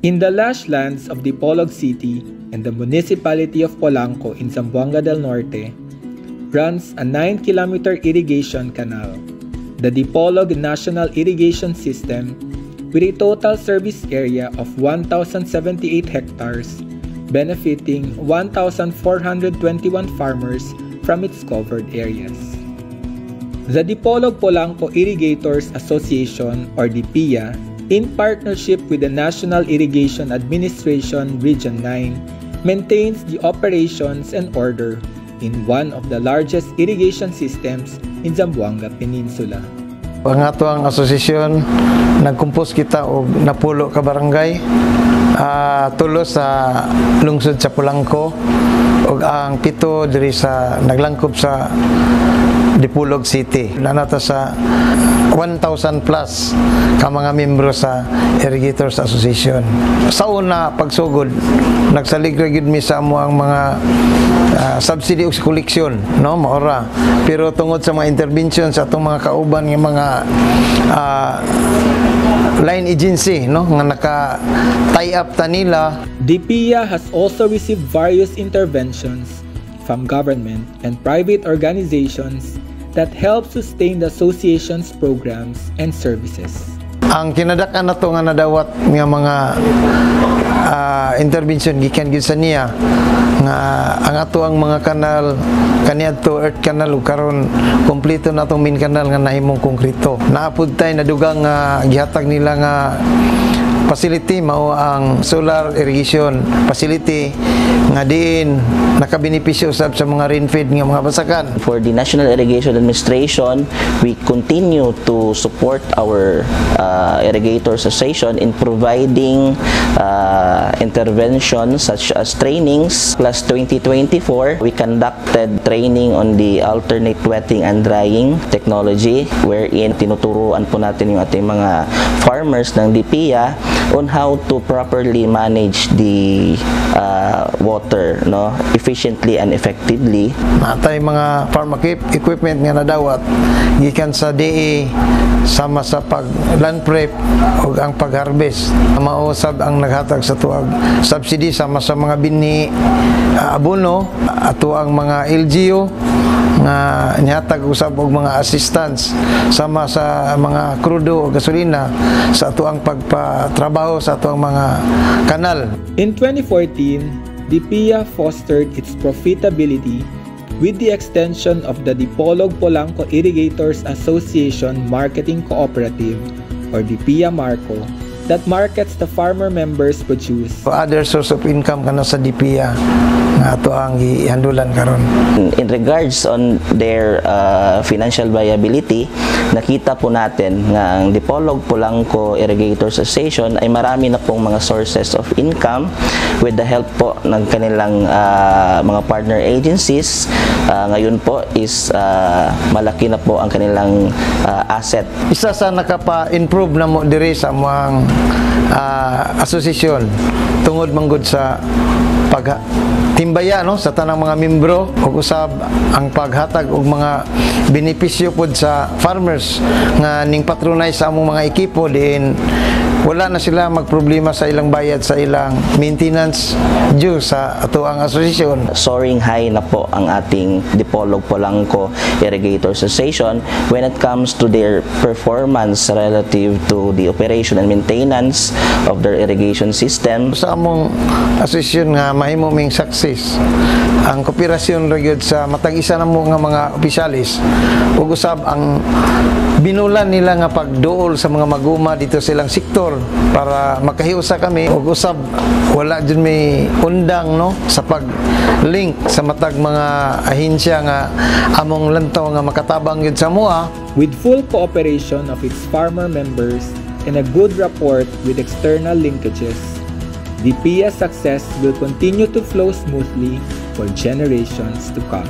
In the lush lands of Dipolog City and the municipality of Polanco in Zamboanga del Norte runs a 9-kilometer irrigation canal, the Dipolog National Irrigation System, with a total service area of 1,078 hectares, benefiting 1,421 farmers from its covered areas. The Dipolog Polanco Irrigators Association, or DPIA, in partnership with the National Irrigation Administration Region 9, maintains the operations and order in one of the largest irrigation systems in Zamboanga Peninsula. Ang ato ang asosasyon, nagkumpos kita og napulo ka barangay, tulo sa lungsod sa Polanco, ug ang pito diri sa naglangkob sa Dipolog City. Nanata sa 1,000 plus ka mga membro sa Irrigators Association. Sa una pagsugod, nagsalig ra gyud mi sa amo ang mga subsidy ug koleksyon, no, maora. Pero tungod sa mga intervention sa atong mga kauban nga mga line agency, no, nga naka-tie up ta nila. DPIA has also received various interventions from government and private organizations that help sustain the association's programs and services. Ang kinadak-an nato nga nadawat nga mga intervention gikan gyud sa niya nga ang ato ang mga kanal kaniadto earth canal ug karon kompleto na atong main canal nga nahimong konkreto. Naapud tay nadugang nga gihatag nila nga facility mao ang solar irrigation facility nga diin nakabenepisyo usab sa mga rainfed nga mga basakan. For the National Irrigation Administration, we continue to support our Irrigators Association in providing interventions such as trainings. Plus 2024, we conducted training on the alternate wetting and drying technology wherein tinuturuan po natin yung ating mga farmers ng DPIA on how to properly manage the water, no, efficiently and effectively. Natay mga farm equipment nga nadawat gikan sa DE sama sa pag land prep ug ang pag-harvest. Mausab ang naghatag sa tuwag subsidy sama sa mga binhi abono ato ang mga LGU nga nihatag usab og mga assistance sama sa mga krudo o gasolina sa ato ang pagpatrabaho sa ato ang mga kanal. In 2014, DPIA fostered its profitability with the extension of the Dipolog Polanco Irrigators Association Marketing Cooperative, or DPIA Marco, that markets the farmer members' produce. Other source of income kana sa DPIA nga ato ang gihandulan karon. In regards on their financial viability, nakita po natin nga ang Dipolog Polanco Irrigators Association ay marami na pong mga sources of income with the help po ng kanilang mga partner agencies. Ngayon po is malaki na po ang kanilang asset. Isa sa nakapa-improve na mo diri sa mga asosasyon tungod manggod sa timbaya, no, sa tanang mga membro ug usab ang paghatag og mga benepisyo pod sa farmers nga ning patronize sa among mga ekipo din wala na sila magproblema sa ilang bayad sa ilang maintenance due sa ato ang asosasyon. Soaring high na po ang ating Dipolog Polanco Irrigators Association when it comes to their performance relative to the operation and maintenance of their irrigation system. Sa among asosasyon nga mahimo ming success ang kooperasyon ra gyud sa matag isa na mo nga mga opisyalis ug usab ang binulan nila nga pagduol sa mga maguma dito sa ilang sektor para makahiusa kami ug usab wala jud may undang, no, sa pag-link sa matag mga ahensya nga among lantaw nga makatabang gyud sa mua. With full cooperation of its farmer members and a good rapport with external linkages, DPIA's success will continue to flow smoothly for generations to come.